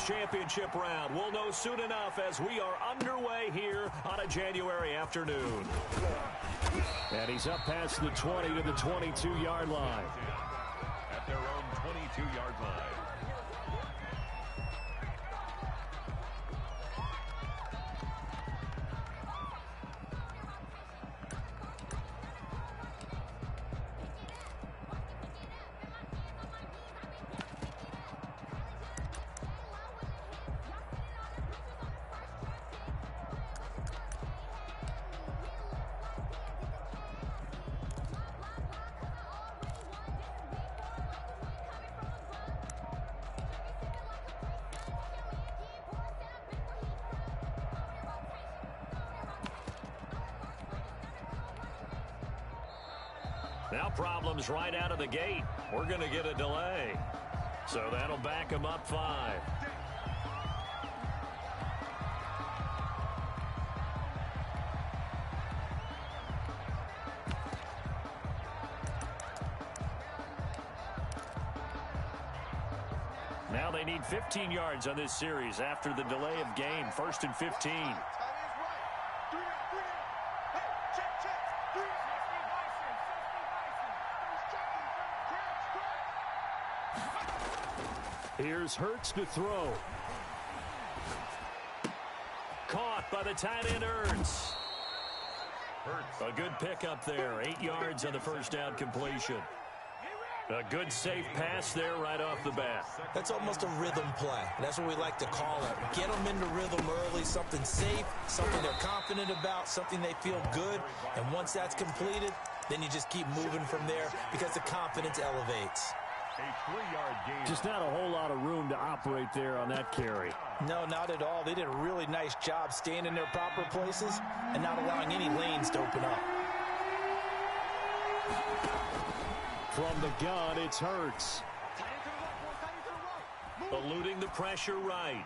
championship round. We'll know soon enough as we are underway here on a January afternoon. And he's up past the 20 to the 22-yard line. At their own 22-yard line. Now problems right out of the gate. We're going to get a delay. So that'll back him up 5. Now they need 15 yards on this series after the delay of game. 1st and 15. Here's Hurts to throw. Caught by the tight end Hurts. A good pickup there. 8 yards on the first down completion. A good safe pass there right off the bat. That's almost a rhythm play. That's what we like to call it. Get them into rhythm early, something safe, something they're confident about, something they feel good. And once that's completed, then you just keep moving from there because the confidence elevates. A 3-yard gain. Just not a whole lot of room to operate there on that carry. No, not at all. They did a really nice job staying in their proper places and not allowing any lanes to open up. From the gun, it's Hurts. Eluding the pressure right.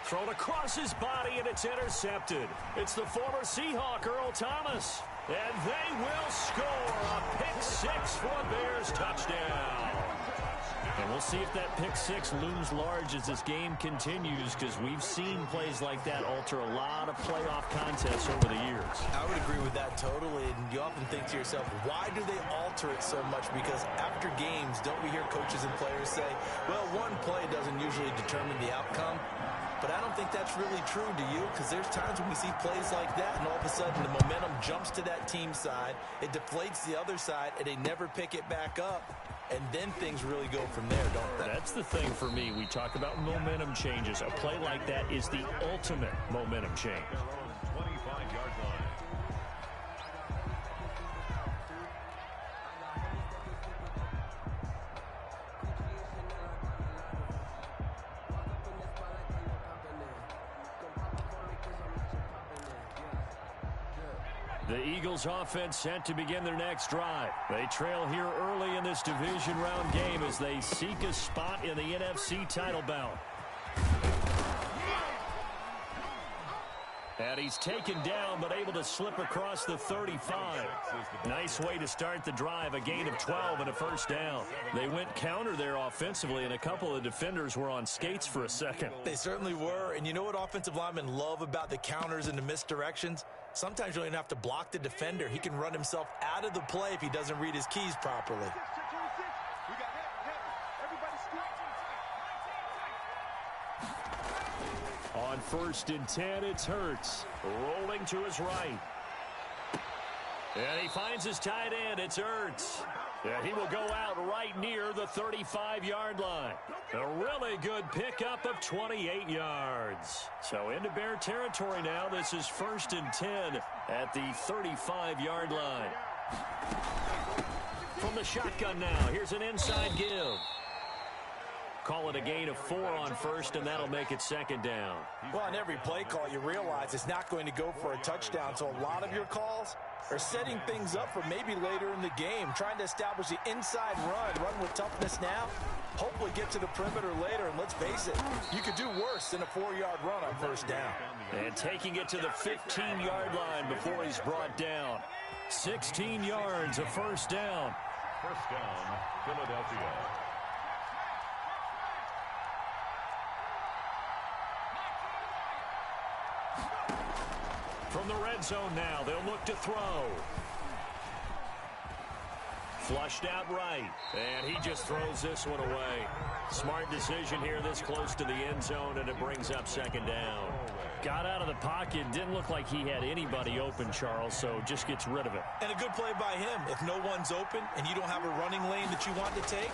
Thrown across his body, and it's intercepted. It's the former Seahawk, Earl Thomas. And they will score a pick-6 for a Bears touchdown. And we'll see if that pick-6 looms large as this game continues, because we've seen plays like that alter a lot of playoff contests over the years. I would agree with that totally. And you often think to yourself, why do they alter it so much? Because after games, don't we hear coaches and players say, well, one play doesn't usually determine the outcome? But I don't think that's really true, do you? Because there's times when we see plays like that, and all of a sudden the momentum jumps to that team side, it deflates the other side, and they never pick it back up. And then things really go from there, don't they? That's the thing for me. We talk about momentum changes. A play like that is the ultimate momentum change. 25-yard line. The Eagles offense set to begin their next drive. They trail here early in this division round game as they seek a spot in the NFC title bout. And he's taken down but able to slip across the 35. Nice way to start the drive, a gain of 12 and a first down. They went counter there offensively, and a couple of defenders were on skates for a second. They certainly were, and you know what offensive linemen love about the counters and the misdirections? Sometimes you don't even have to block the defender. He can run himself out of the play if he doesn't read his keys properly. On 1st and 10, it's Hurts. Rolling to his right. And he finds his tight end. It's Hurts. Yeah, he will go out right near the 35-yard line. A really good pickup of 28 yards. So into Bear territory now. This is 1st and 10 at the 35-yard line. From the shotgun now, here's an inside give. Call it a gain of 4 on 1st, and that'll make it 2nd down. Well, on every play call, you realize it's not going to go for a touchdown. So a lot of your calls are setting things up for maybe later in the game, trying to establish the inside run with toughness now, hopefully get to the perimeter later. And let's face it, you could do worse than a 4-yard run on 1st down. And taking it to the 15-yard line before he's brought down. 16 yards, a 1st down. 1st down, Philadelphia. From the red zone now, they'll look to throw. Flushed out right, and he just throws this one away. Smart decision here this close to the end zone, and it brings up second down. Got out of the pocket, didn't look like he had anybody open, Charles, so just gets rid of it. And a good play by him. If no one's open and you don't have a running lane that you want to take,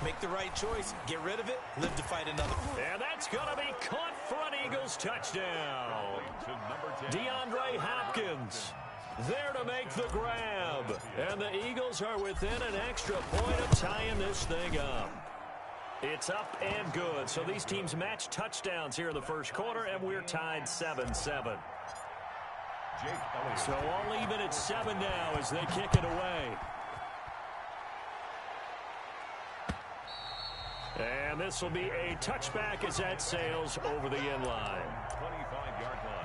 make the right choice, get rid of it, live to fight another. And that's going to be caught for an Eagles touchdown. DeAndre Hopkins there to make the grab. And the Eagles are within an extra point of tying this thing up. It's up and good. So these teams match touchdowns here in the first quarter, and we're tied 7-7. So all even at 7 now as they kick it away. And this will be a touchback as that sails over the end line. 25-yard line.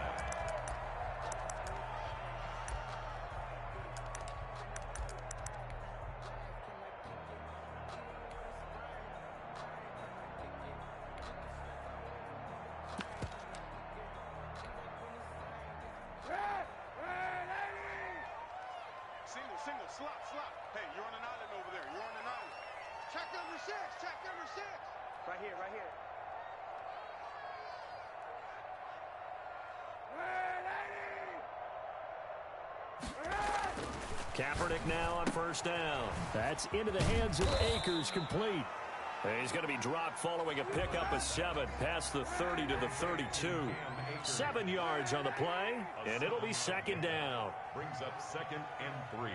Single, slot. Hey, you're on an island over there. You're on an island. Check number 6. Right here. Kaepernick now on first down. That's into the hands of Akers, complete. He's going to be dropped following a pickup of 7 past the 30 to the 32. 7 yards on the play, and it'll be second down. Brings up 2nd and 3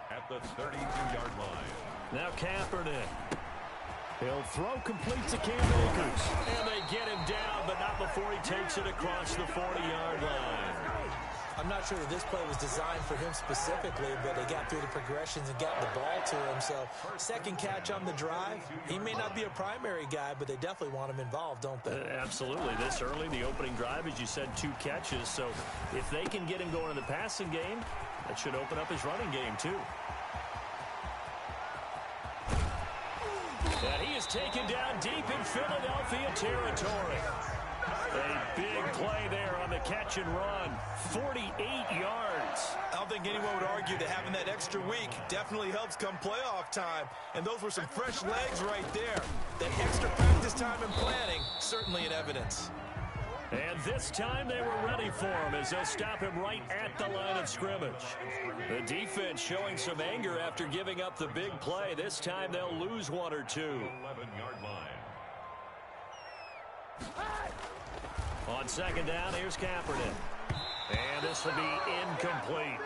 at the 32-yard line. Now Kaepernick. He'll throw complete to Cam Akers. And they get him down, but not before he takes it across the 40-yard line. I'm not sure that this play was designed for him specifically, but they got through the progressions and got the ball to him. So second catch on the drive. He may not be a primary guy, but they definitely want him involved, don't they? Absolutely. This early, the opening drive, as you said, 2 catches. So if they can get him going in the passing game, that should open up his running game too. And he is taken down deep in Philadelphia territory. A big play there on the catch and run. 48 yards. I don't think anyone would argue that having that extra week definitely helps come playoff time. And those were some fresh legs right there. That extra practice time and planning, certainly in evidence. And this time they were ready for him as they'll stop him right at the line of scrimmage. The defense showing some anger after giving up the big play. This time they'll lose 1 or 2. 11-yard line. On second down, here's Kaepernick. And this will be incomplete.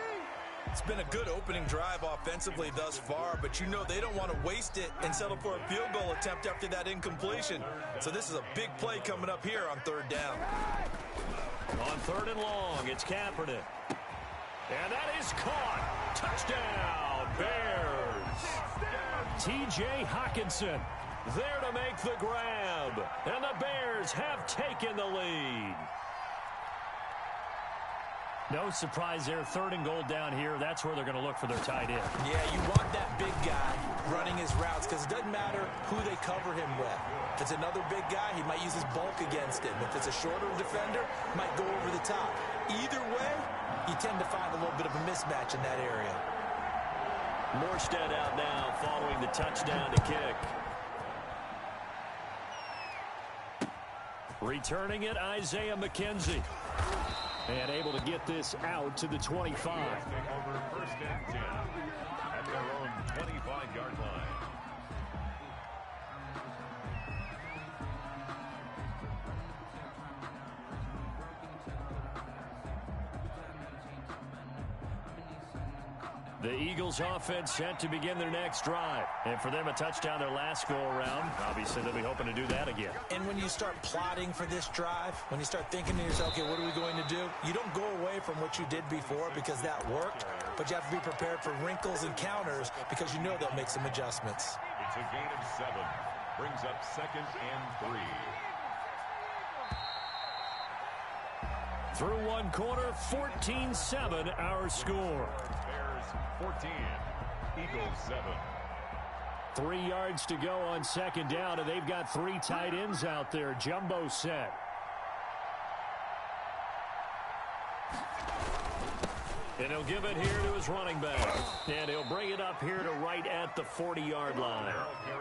It's been a good opening drive offensively thus far, but you know they don't want to waste it and settle for a field goal attempt after that incompletion. So this is a big play coming up here on 3rd down. On 3rd and long, it's Kaepernick. And that is caught. Touchdown, Bears. T.J. Hockenson there to make the grab. And the Bears have taken the lead. No surprise there. 3rd and goal down here. That's where they're going to look for their tight end. Yeah, you want that big guy running his routes because it doesn't matter who they cover him with. If it's another big guy, he might use his bulk against him. If it's a shorter defender, he might go over the top. Either way, you tend to find a little bit of a mismatch in that area. Morstead out now following the touchdown to kick. Returning it, Isaiah McKenzie. And able to get this out to the 25. Take over 1st and 10 at their own 25-yard line. The Eagles offense set to begin their next drive. And for them, a touchdown their last go-around. Obviously, they'll be hoping to do that again. And when you start plotting for this drive, when you start thinking to yourself, okay, what are we going to do? You don't go away from what you did before because that worked, but you have to be prepared for wrinkles and counters because you know they'll make some adjustments. It's a gain of 7. Brings up 2nd and 3. Through one quarter, 14-7 our score. Bears 14, Eagles 7. 3 yards to go on second down, and they've got 3 tight ends out there. Jumbo set. And he'll give it here to his running back. And he'll bring it up here to right at the 40-yard line.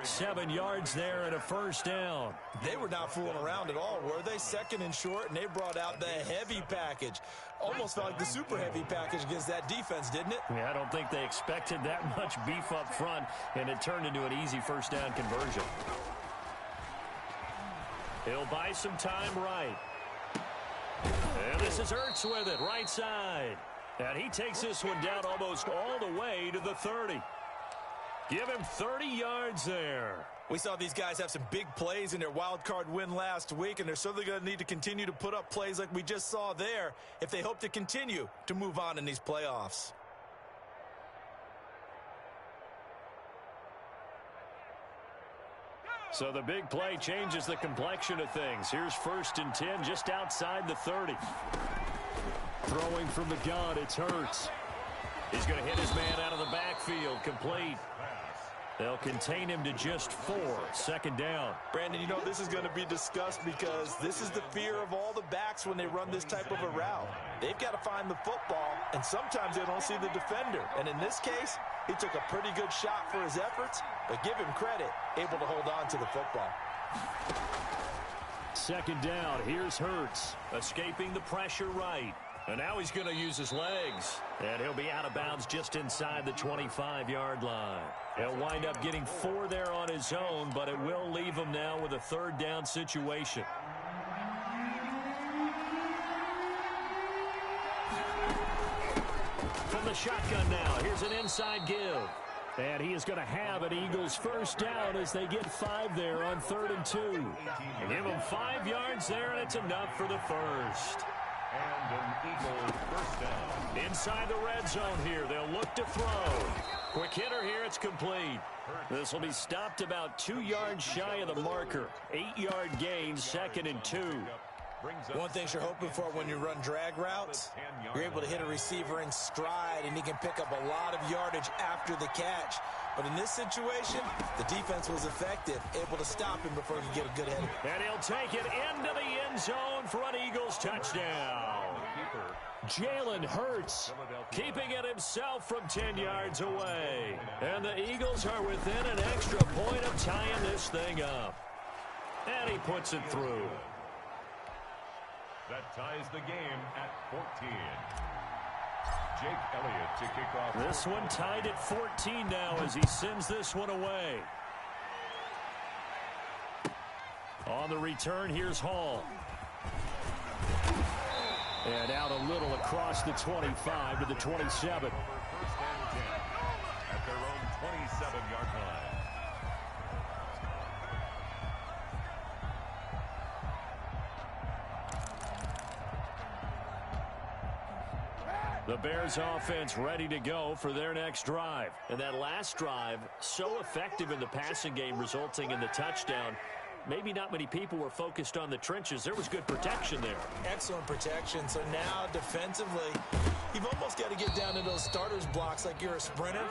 7 yards there and a first down. They were not fooling around at all, were they? Second and short, and they brought out the heavy package. Almost felt like the super heavy package against that defense, didn't it? Yeah, I don't think they expected that much beef up front, and it turned into an easy first down conversion. He'll buy some time right. And this is Ertz with it, right side. And he takes this one down almost all the way to the 30. Give him 30 yards there. We saw these guys have some big plays in their wild card win last week, and they're certainly going to need to continue to put up plays like we just saw there if they hope to continue to move on in these playoffs. So the big play changes the complexion of things. Here's 1st and 10 just outside the 30. Throwing from the gun, it's Hurts. He's going to hit his man out of the backfield, complete. They'll contain him to just 4, 2nd down. Brandon, you know this is going to be discussed because this is the fear of all the backs when they run this type of a route. They've got to find the football, and sometimes they don't see the defender. And in this case, he took a pretty good shot for his efforts, but give him credit, able to hold on to the football. 2nd down, here's Hurts, escaping the pressure right. And now he's going to use his legs. And he'll be out of bounds just inside the 25-yard line. He'll wind up getting 4 there on his own, but it will leave him now with a 3rd down situation. From the shotgun now, here's an inside give. And he is going to have an Eagles first down as they get 5 there on 3rd and 2. And give him 5 yards there, and it's enough for the first. And an Eagle first down. Inside the red zone here, they'll look to throw. Quick hitter here, it's complete. This will be stopped about 2 yards shy of the marker. 8-yard gain, 2nd and 2. One thing you're hoping for when you run drag routes, you're able to hit a receiver in stride, and he can pick up a lot of yardage after the catch. But in this situation, the defense was effective, able to stop him before he could get a good header. And he'll take it into the end zone for an Eagles touchdown. Jalen Hurts keeping it himself from 10 yards away. And the Eagles are within an extra point of tying this thing up. And he puts it through. That ties the game at 14. Jake Elliott to kick off. This one tied at 14 now as he sends this one away. On the return, here's Hall. And out a little across the 25 to the 27. First and 10 at their own 27-yard line. The Bears offense ready to go for their next drive. And that last drive, so effective in the passing game, resulting in the touchdown. Maybe not many people were focused on the trenches. There was good protection there. Excellent protection. So now defensively, you've almost got to get down to those starters blocks like you're a sprinter.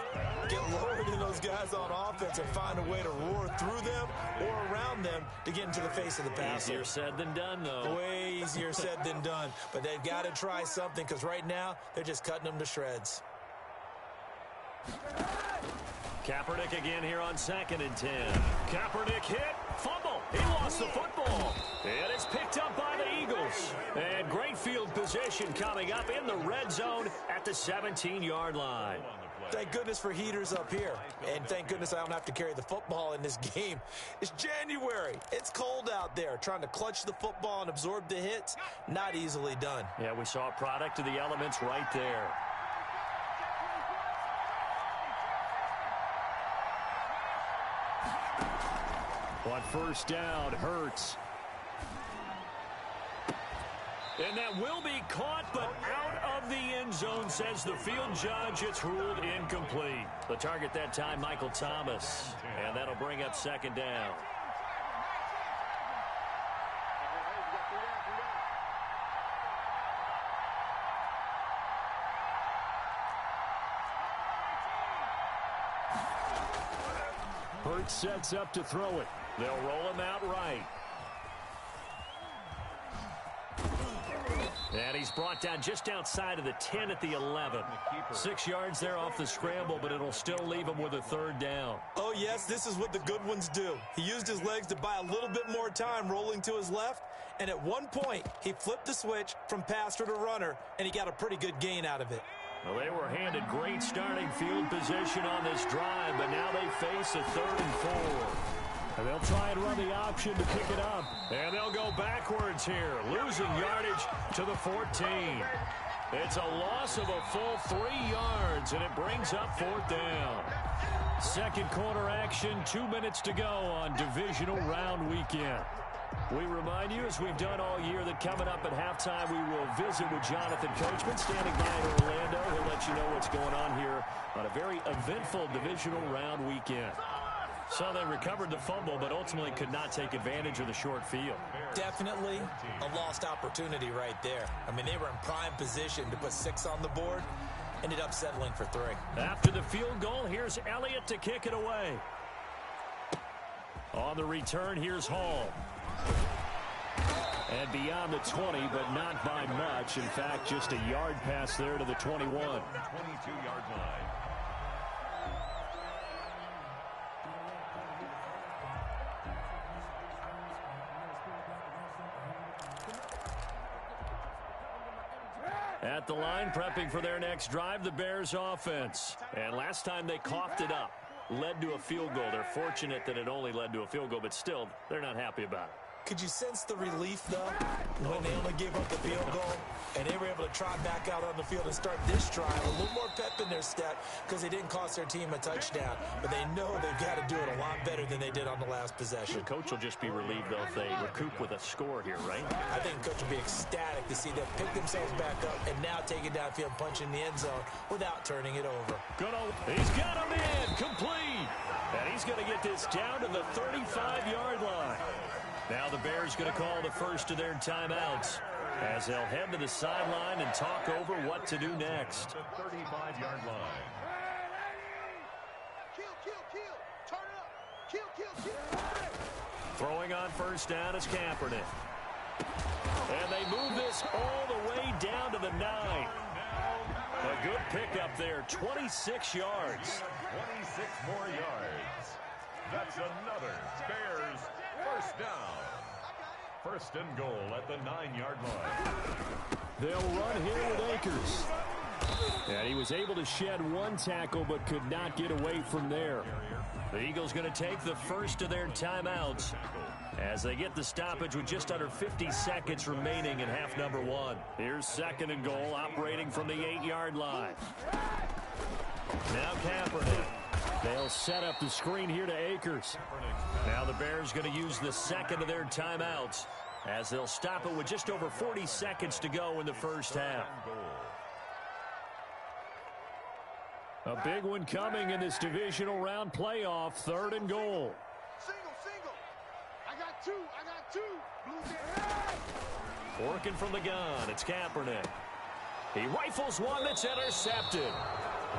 Get lower than those guys on offense and find a way to roar through them or around them to get into the face of the passer. Easier said than done, though. Way easier said than done. But they've got to try something because right now they're just cutting them to shreds. Kaepernick again here on 2nd and 10. Kaepernick hit, fumble. He lost the football. And it's picked up by the Eagles. And great field position coming up in the red zone at the 17-yard line. Thank goodness for heaters up here. And thank goodness I don't have to carry the football in this game. It's January. It's cold out there. Trying to clutch the football and absorb the hits, not easily done. Yeah, we saw a product of the elements right there. On first down, Hurts. And that will be caught, but out of the end zone, says the field judge. It's ruled incomplete. The target that time, Michael Thomas. And that'll bring up 2nd down. Hurts sets up to throw it. They'll roll him out right. And he's brought down just outside of the 10 at the 11. 6 yards there off the scramble, but it'll still leave him with a third down. Oh, yes, this is what the good ones do. He used his legs to buy a little bit more time rolling to his left, and at one point, he flipped the switch from passer to runner, and he got a pretty good gain out of it. Well, they were handed great starting field position on this drive, but now they face a 3rd and 4. And they'll try and run the option to pick it up. And they'll go backwards here, losing yardage to the 14. It's a loss of a full 3 yards, and it brings up 4th down. Second quarter action, 2 minutes to go on divisional round weekend. We remind you, as we've done all year, that coming up at halftime, we will visit with Jonathan Coachman, standing by in Orlando. He'll let you know what's going on here on a very eventful divisional round weekend. So they recovered the fumble, but ultimately could not take advantage of the short field. Definitely a lost opportunity right there. I mean, they were in prime position to put 6 on the board. Ended up settling for 3. After the field goal, here's Elliott to kick it away. On the return, here's Hall. And beyond the 20, but not by much. In fact, just a yard pass there to the 21. 22-yard line. At the line, prepping for their next drive, the Bears offense. And last time they coughed it up, led to a field goal. They're fortunate that it only led to a field goal, but still, they're not happy about it. Could you sense the relief, though, when they only gave up the field goal and they were able to trot back out on the field and start this drive? A little more pep in their step because they didn't cost their team a touchdown, but they know they've got to do it a lot better than they did on the last possession. The coach will just be relieved, though, if they recoup with a score here, right? I think the coach will be ecstatic to see them pick themselves back up and now take it downfield, punch in the end zone without turning it over. He's got him in, complete. And he's going to get this down to the 35-yard line. Now the Bears going to call the first of their timeouts as they'll head to the sideline and talk over what to do next. The 35-yard line. Throwing on first down is Kaepernick. And they move this all the way down to the 9. A good pickup there, 26 yards. 26 more yards. That's another Bears first down. First and goal at the 9-yard line. They'll run here with Akers. And he was able to shed one tackle but could not get away from there. The Eagles going to take the first of their timeouts as they get the stoppage with just under 50 seconds remaining in half number 1. Here's second and goal, operating from the 8-yard line. Now Kaepernick. They'll set up the screen here to Akers. Now the Bears going to use the second of their timeouts as they'll stop it with just over 40 seconds to go in the first half. A big one coming in this divisional round playoff, third and goal. Single. I got two. Blue Working from the gun, it's Kaepernick. He rifles one that's intercepted.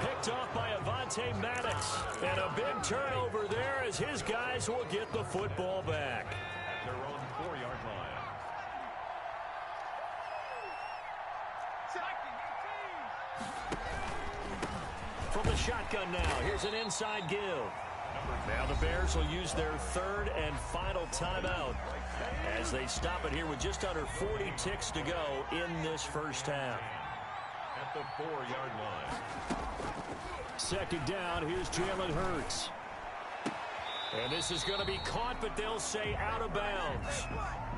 Picked off by Avonte Maddox. And a big turnover there as his guys will get the football back. At their own 4-yard line. From the shotgun now, here's an inside give. Now the Bears will use their third and final timeout as they stop it here with just under 40 ticks to go in this first half. At the 4-yard line. Second down, here's Jalen Hurts. And this is going to be caught, but they'll say out of bounds.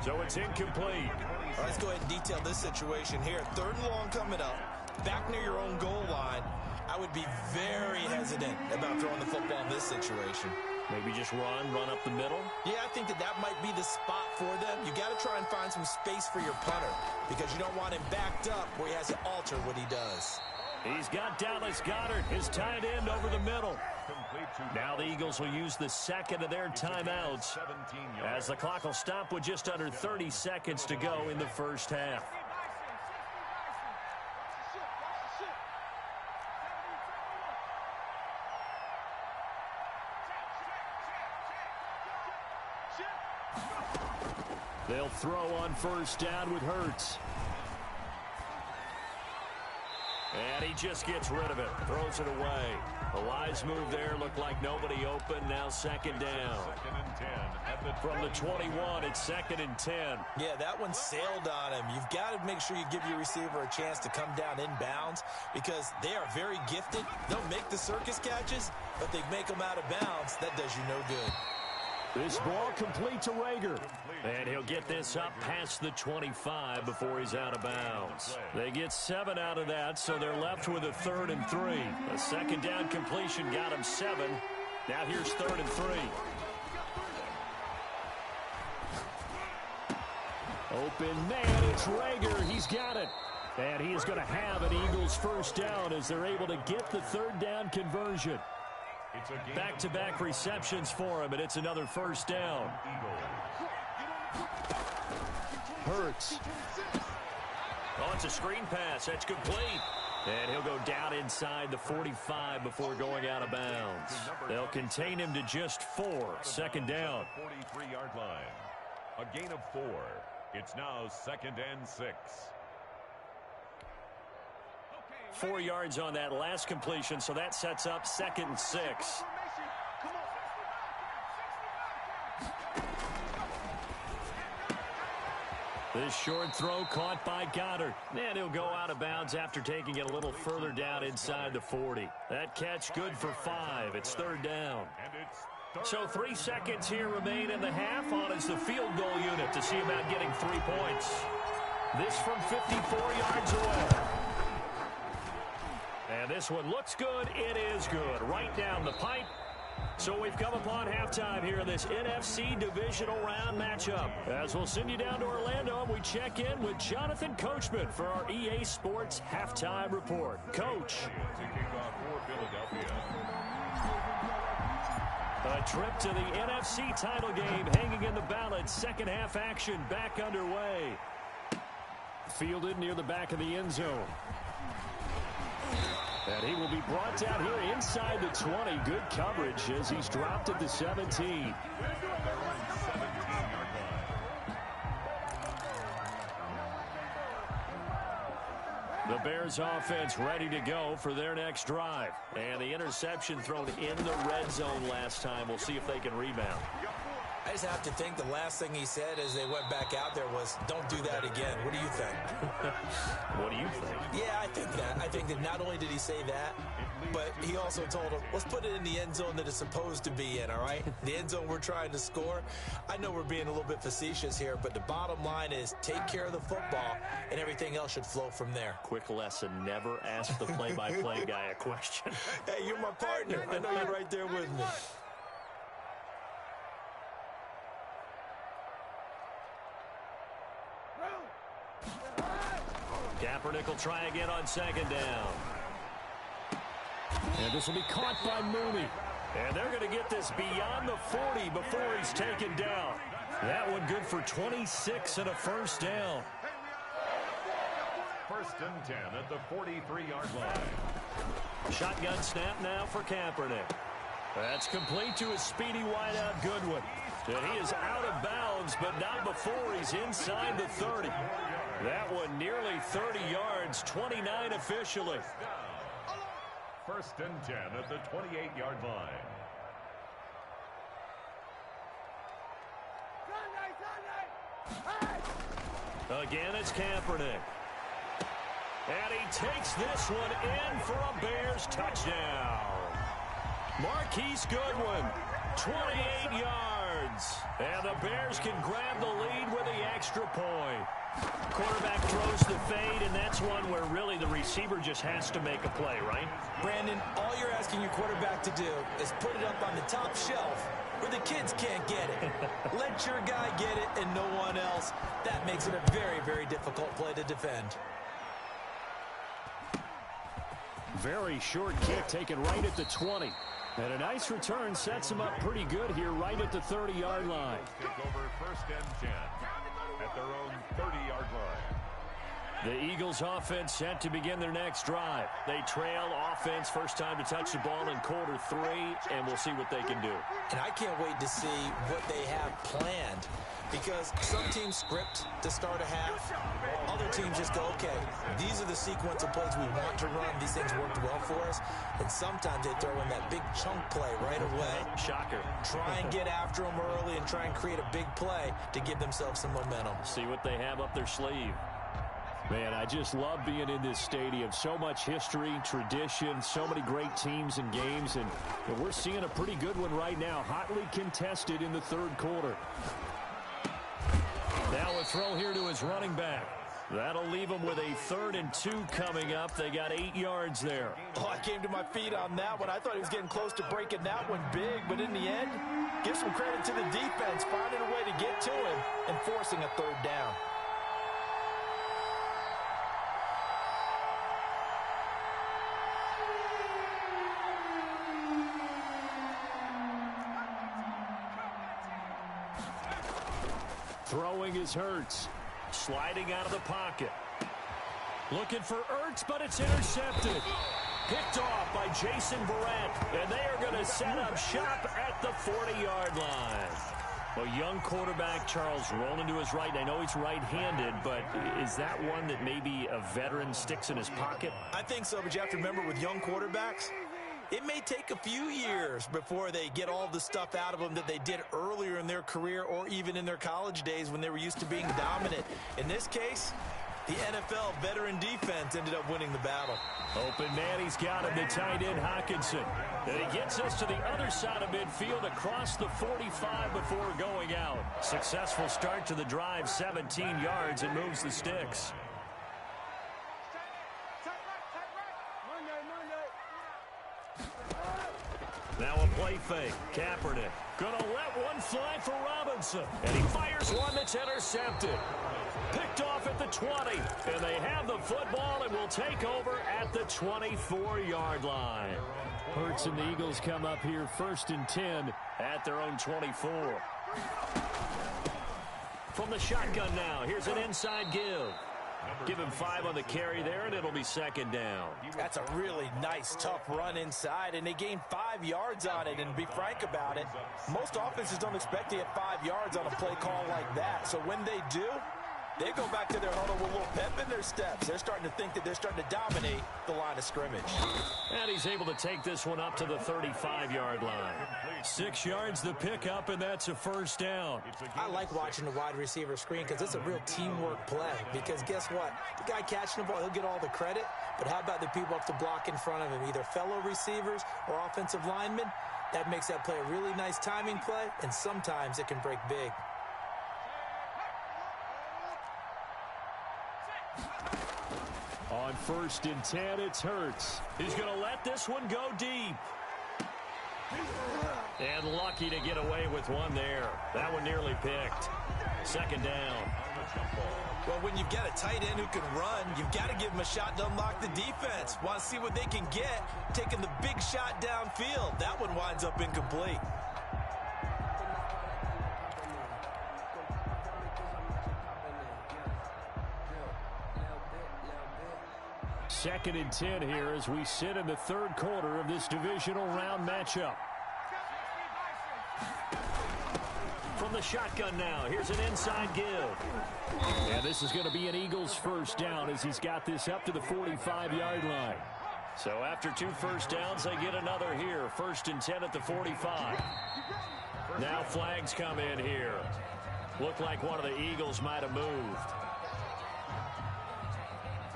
So it's incomplete. All right, let's go ahead and detail this situation here. Third and long coming up, back near your own goal line. I would be very hesitant about throwing the football in this situation. Maybe just run up the middle? Yeah, I think that might be the spot for them. You got to try and find some space for your punter because you don't want him backed up where he has to alter what he does. He's got Dallas Goedert, his tight end, over the middle. Now the Eagles will use the second of their timeouts as the clock will stop with just under 30 seconds to go in the first half. They'll throw on first down with Hurts. And he just gets rid of it. Throws it away. A wise move there. Looked like nobody open. Now second down. From the 21, it's 2nd and 10. Yeah, that one sailed on him. You've got to make sure you give your receiver a chance to come down inbounds because they are very gifted. They'll make the circus catches, but they make them out of bounds. That does you no good. This ball complete to Rager. And he'll get this up past the 25 before he's out of bounds. They get 7 out of that, so they're left with a 3rd and 3. A second down completion got him 7. Now here's 3rd and 3. Open man, it's Rager. He's got it. And he is going to have an Eagles first down as they're able to get the 3rd down conversion. Back-to-back receptions for him, and it's another first down. Hurts. Oh, it's a screen pass. That's complete. And he'll go down inside the 45 before going out of bounds. They'll contain him to just 4. Second down. 43-yard line. A gain of 4. It's now 2nd and 6. 4 yards on that last completion, so that sets up 2nd and 6. This short throw caught by Goddard. And he'll go out of bounds after taking it a little further down inside the 40. That catch good for 5. It's 3rd down. So 3 seconds here remain in the half. On is the field goal unit to see about getting 3 points. This from 54 yards away. And this one looks good. It is good. Right down the pipe. So we've come upon halftime here in this NFC divisional round matchup. As we'll send you down to Orlando, and we check in with Jonathan Coachman for our EA Sports Halftime Report. Coach. A trip to the NFC title game hanging in the balance. Second half action back underway. Fielded near the back of the end zone. And he will be brought down here inside the 20. Good coverage as he's dropped at the 17. The Bears offense ready to go for their next drive. And the interception thrown in the red zone last time. We'll see if they can rebound. I just have to think the last thing he said as they went back out there was, don't do that again. What do you think? What do you think? Yeah, I think that. I think that not only did he say that, but he also told him, let's put it in the end zone that it's supposed to be in, all right? The end zone we're trying to score. I know we're being a little bit facetious here, but the bottom line is take care of the football, and everything else should flow from there. Quick lesson, never ask the play-by-play guy a question. Hey, you're my partner. I know you're right there with me. Kaepernick will try again on second down. And this will be caught by Mooney. And they're going to get this beyond the 40 before he's taken down. That one good for 26 and a first down. 1st and 10 at the 43-yard line. Shotgun snap now for Kaepernick. That's complete to a speedy wideout Goodwin. And he is out of bounds, but not before he's inside the 30. That one nearly 30 yards, 29 officially. 1st and 10 at the 28-yard line. Again, it's Kaepernick. And he takes this one in for a Bears touchdown. Marquise Goodwin, 28 yards. And the Bears can grab the lead with the extra point. Quarterback throws the fade, and that's one where really the receiver just has to make a play, right? Brandon, all you're asking your quarterback to do is put it up on the top shelf where the kids can't get it. Let your guy get it and no one else. That makes it a very, very difficult play to defend. Very short kick taken right at the 20. And a nice return sets him up pretty good here right at the 30-yard line. Take over 1st and 10 at their own 30-yard line. The Eagles offense set to begin their next drive. They trail offense, first time to touch the ball in quarter 3, and we'll see what they can do. And I can't wait to see what they have planned, because some teams script to start a half. Other teams just go, okay, these are the sequence of plays we want to run. These things worked well for us. And sometimes they throw in that big chunk play right away. Shocker. Try and get after them early and try and create a big play to give themselves some momentum. See what they have up their sleeve. Man, I just love being in this stadium. So much history, tradition, so many great teams and games. And we're seeing a pretty good one right now. Hotly contested in the third quarter. Now a throw here to his running back. That'll leave him with a 3rd and 2 coming up. They got 8 yards there. Oh, I came to my feet on that one. I thought he was getting close to breaking that one big, but in the end, give some credit to the defense, finding a way to get to him and forcing a 3rd down. Throwing is Hurts. Sliding out of the pocket. Looking for Ertz, but it's intercepted. Picked off by Jason Verrett. And they are going to set up shop at the 40-yard line. A young quarterback, Charles, rolling to his right. I know he's right-handed, but is that one that maybe a veteran sticks in his pocket? I think so, but you have to remember with young quarterbacks, it may take a few years before they get all the stuff out of them that they did earlier in their career or even in their college days when they were used to being dominant. In this case, the NFL veteran defense ended up winning the battle. Open man, he's got him, the tight end Hockenson. And he gets us to the other side of midfield across the 45 before going out. Successful start to the drive, 17 yards, and moves the sticks. Now a play fake. Kaepernick gonna let one fly for Robinson. And he fires one that's intercepted. Picked off at the 20. And they have the football and will take over at the 24-yard line. Hurts and the Eagles come up here 1st and 10 at their own 24. From the shotgun now, here's an inside give. Give him 5 on the carry there, and it'll be 2nd down. That's a really nice, tough run inside, and they gained 5 yards on it. And to be frank about it, most offenses don't expect to get 5 yards on a play call like that. So when they do, they go back to their huddle with a little pep in their steps. They're starting to think that they're starting to dominate the line of scrimmage. And he's able to take this one up to the 35-yard line. 6 yards the pickup, and that's a 1st down. I like watching the wide receiver screen because it's a real teamwork play. Because guess what? The guy catching the ball, he'll get all the credit. But how about the people up the block in front of him, either fellow receivers or offensive linemen? That makes that play a really nice timing play, and sometimes it can break big. On 1st and 10, it's Hurts. He's going to let this one go deep. And lucky to get away with one there. That one nearly picked. 2nd down. Well, when you've got a tight end who can run, you've got to give him a shot to unlock the defense. Want to see what they can get, taking the big shot downfield. That one winds up incomplete. 2nd and 10 here as we sit in the 3rd quarter of this divisional round matchup. From the shotgun now, here's an inside give. And this is going to be an Eagles 1st down as he's got this up to the 45-yard line. So after 2 first downs, they get another here. 1st and 10 at the 45. Now flags come in here. Looked like one of the Eagles might have moved.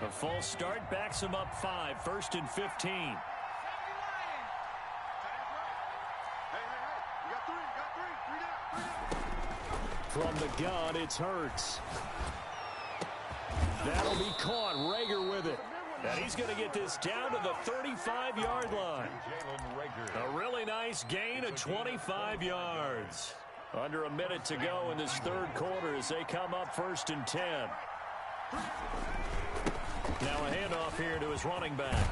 A false start backs him up 5. 1st and 15. From the gun, it's Hurts. That'll be caught. Rager with it. And he's going to get this down to the 35-yard line. A really nice gain of 25 yards. Under a minute to go in this 3rd quarter as they come up 1st and 10. Now a handoff here to his running back.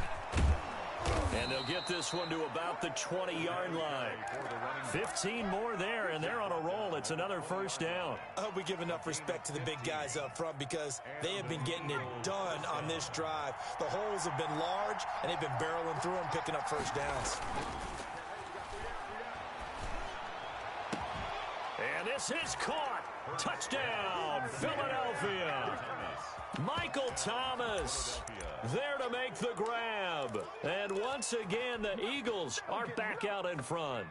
And they'll get this one to about the 20-yard line. 15 more there, and they're on a roll. It's another first down. I hope we give enough respect to the big guys up front because they have been getting it done on this drive. The holes have been large, and they've been barreling through them, picking up first downs. And this is caught. Touchdown, Philadelphia. Michael Thomas there to make the grab. And once again, the Eagles are back out in front.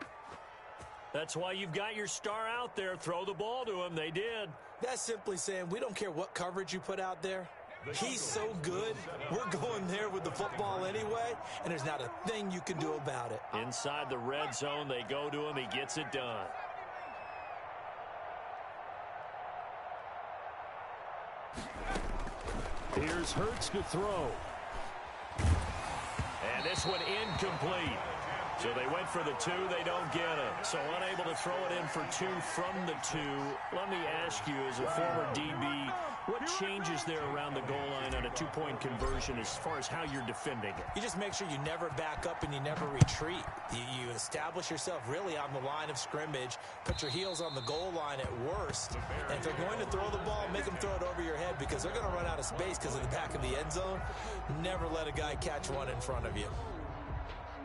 That's why you've got your star out there. Throw the ball to him. They did. That's simply saying we don't care what coverage you put out there. He's so good, we're going there with the football anyway, and there's not a thing you can do about it. Inside the red zone, they go to him. He gets it done. Here's Hurts to throw. And this one incomplete. So they went for the 2. They don't get it. So unable to throw it in for 2 from the 2. Let me ask you, as a former DB, what changes there around the goal line on a 2-point conversion as far as how you're defending it? You just make sure you never back up and you never retreat. You establish yourself really on the line of scrimmage, put your heels on the goal line at worst, and if they're going to throw the ball, make them throw it over your head because they're going to run out of space because of the back of the end zone. Never let a guy catch one in front of you.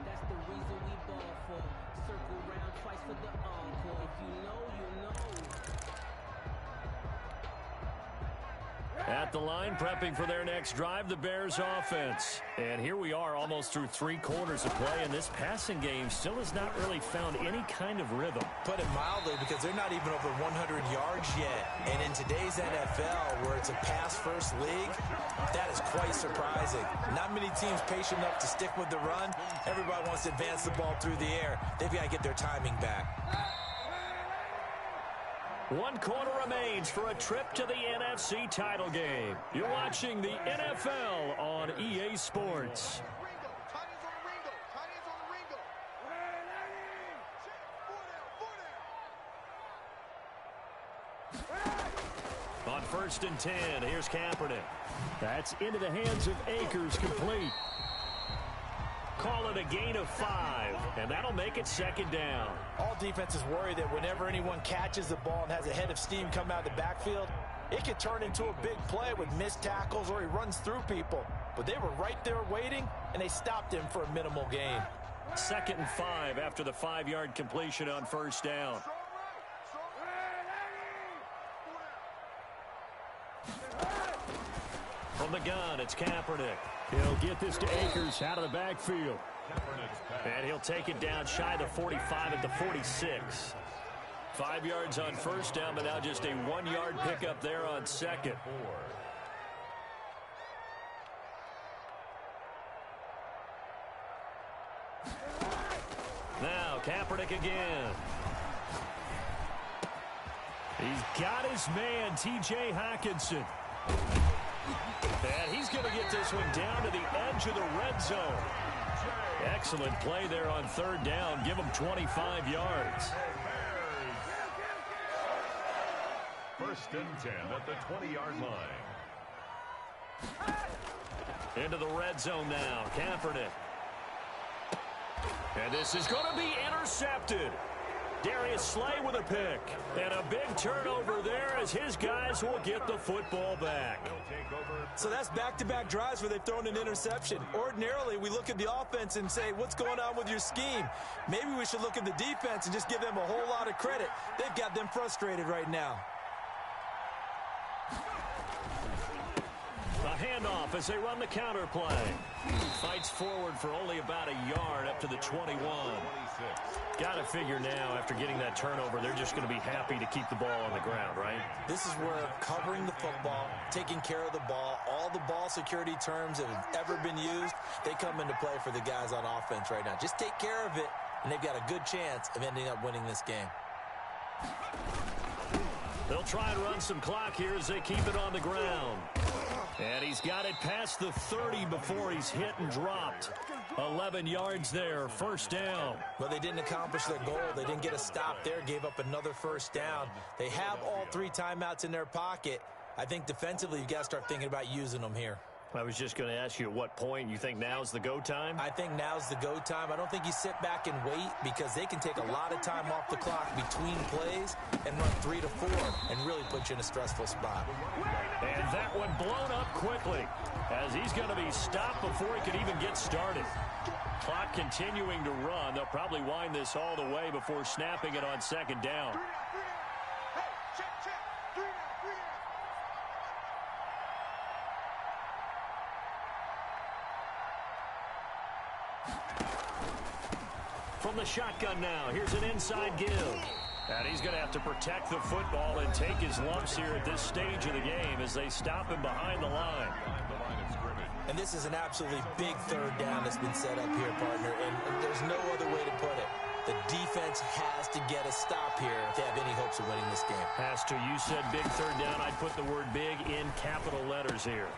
That's the reason we ball for. Circle round twice for the encore. If you know, you know. At the line, prepping for their next drive, the Bears offense. And here we are almost through 3 quarters of play, and this passing game still has not really found any kind of rhythm. Put it mildly, because they're not even over 100 yards yet. And in today's NFL, where it's a pass-first league, that is quite surprising. Not many teams patient enough to stick with the run. Everybody wants to advance the ball through the air. They've got to get their timing back. 1 quarter remains for a trip to the NFC title game. You're watching the NFL on EA Sports. On 1st and 10, here's Kaepernick. That's into the hands of Akers, complete. Call it a gain of 5, and that'll make it 2nd down. All defenses worry that whenever anyone catches the ball and has a head of steam come out of the backfield, it could turn into a big play with missed tackles or he runs through people. But they were right there waiting, and they stopped him for a minimal gain. 2nd and 5 after the 5-yard completion on 1st down. From the gun, it's Kaepernick. He'll get this to Akers out of the backfield. And he'll take it down shy of the 45 at the 46. 5 yards on 1st down, but now just a 1-yard pickup there on 2nd. Now Kaepernick again. He's got his man, T.J. Hockenson. And he's going to get this one down to the edge of the red zone. Excellent play there on 3rd down. Give him 25 yards. 1st and 10 at the 20-yard line. Into the red zone now. Kaepernick. And this is going to be intercepted. Darius Slay with a pick. And a big turnover there as his guys will get the football back. So that's back-to-back drives where they've thrown an interception. Ordinarily, we look at the offense and say, what's going on with your scheme? Maybe we should look at the defense and just give them a whole lot of credit. They've got them frustrated right now. A handoff as they run the counter play. Fights forward for only about a yard up to the 21. Got to figure now, after getting that turnover, they're just going to be happy to keep the ball on the ground, right? This is where covering the football, taking care of the ball, all the ball security terms that have ever been used, they come into play for the guys on offense right now. Just take care of it, and they've got a good chance of ending up winning this game. They'll try and run some clock here as they keep it on the ground. And he's got it past the 30 before he's hit and dropped. 11 yards there, 1st down. Well, they didn't accomplish their goal. They didn't get a stop there, gave up another 1st down. They have all 3 timeouts in their pocket. I think defensively, you've got to start thinking about using them here. I was just going to ask you at what point you think now's the go time? I think now's the go time. I don't think you sit back and wait because they can take a lot of time off the clock between plays and run 3 to 4 and really put you in a stressful spot. And that one blown up quickly as he's going to be stopped before he could even get started. Clock continuing to run. They'll probably wind this all the way before snapping it on second down. From the shotgun now, here's an inside give. And he's going to have to protect the football and take his lumps here at this stage of the game as they stop him behind the line. And this is an absolutely big third down that's been set up here, partner, and there's no other way to put it. The defense has to get a stop here if they have any hopes of winning this game. Has to. You said big third down. I'd put the word big in capital letters here.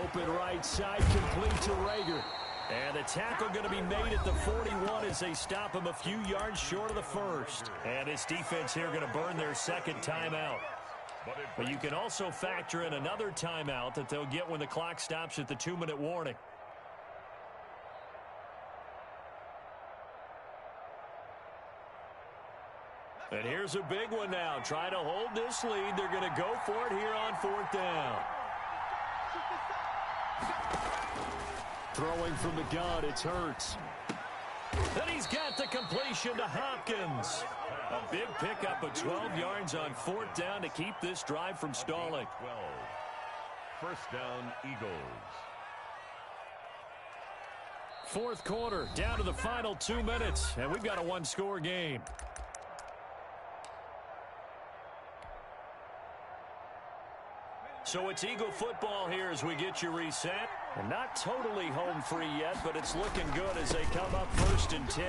Open right side, complete to Rager. And the tackle going to be made at the 41 as they stop him a few yards short of the first. And this defense here going to burn their second timeout. But you can also factor in another timeout that they'll get when the clock stops at the 2-minute warning. And here's a big one now. Trying to hold this lead. They're going to go for it here on fourth down. Throwing from the gun, it's Hurts. And he's got the completion to Hopkins. A big pickup of 12 yards on fourth down to keep this drive from stalling. 12. First down, Eagles. Fourth quarter, down to the final 2 minutes, and we've got a one-score game. So it's Eagle football here as we get you reset. And not totally home free yet, but it's looking good as they come up first and 10.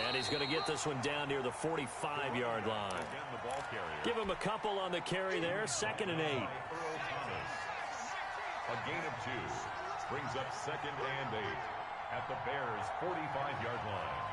And he's going to get this one down near the 45-yard line. Give him a couple on the carry there, 2nd and 8. A gain of 2 brings up 2nd and 8 at the Bears' 45-yard line.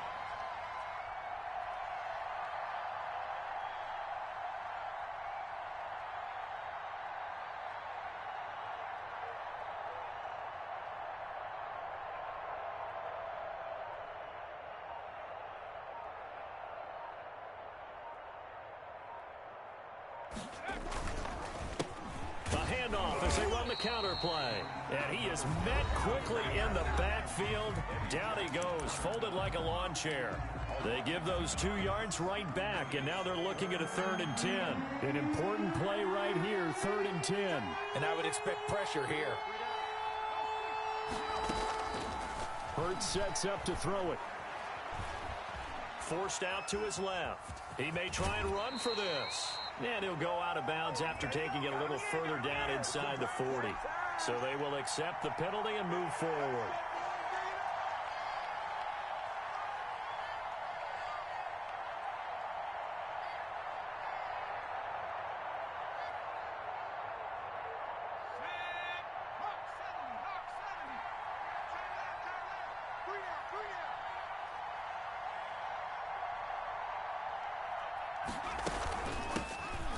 As they run the counter play. And he is met quickly in the backfield. Down he goes, folded like a lawn chair. They give those 2 yards right back, and now they're looking at a 3rd and 10. An important play right here, 3rd and 10. And I would expect pressure here. Hurts sets up to throw it. Forced out to his left. He may try and run for this. And he'll go out of bounds after taking it a little further down inside the 40. So they will accept the penalty and move forward.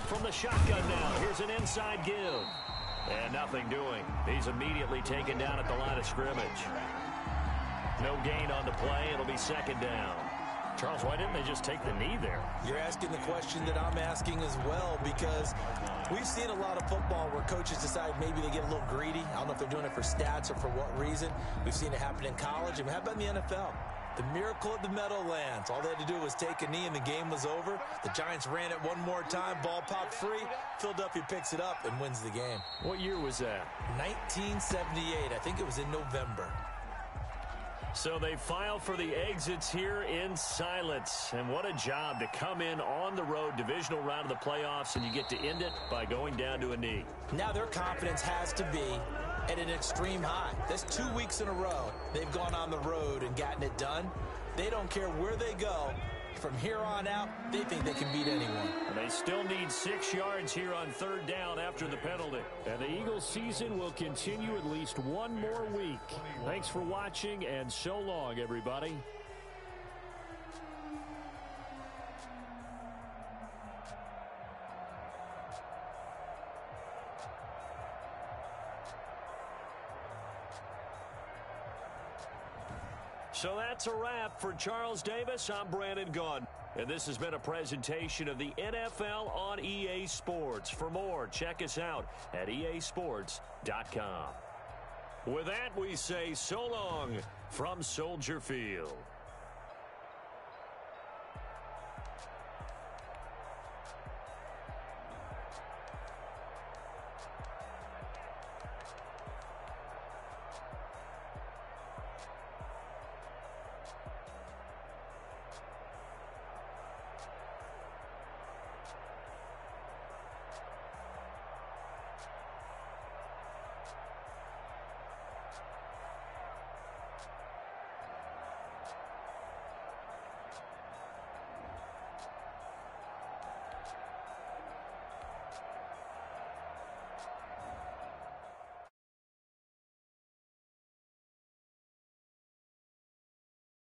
From the shotgun now, here's an inside give. And nothing doing. He's immediately taken down at the line of scrimmage. No gain on the play. It'll be 2nd down. Charles, why didn't they just take the knee there? You're asking the question that I'm asking as well, because we've seen a lot of football where coaches decide maybe they get a little greedy. I don't know if they're doing it for stats or for what reason. We've seen it happen in college, and how about in the NFL? The miracle of the Meadowlands. All they had to do was take a knee and the game was over. The Giants ran it one more time. Ball popped free. Philadelphia picks it up and wins the game. What year was that? 1978. I think it was in November. So they file for the exits here in silence. And what a job to come in on the road, divisional round of the playoffs, and you get to end it by going down to a knee. Now their confidence has to be at an extreme high. That's 2 weeks in a row they've gone on the road and gotten it done. They don't care where they go. From here on out, they think they can beat anyone. And they still need 6 yards here on 3rd down after the penalty. And the Eagles season will continue at least one more week. Thanks for watching, and so long, everybody. So that's a wrap. For Charles Davis, I'm Brandon Gaudin. And this has been a presentation of the NFL on EA Sports. For more, check us out at easports.com. With that, we say so long from Soldier Field.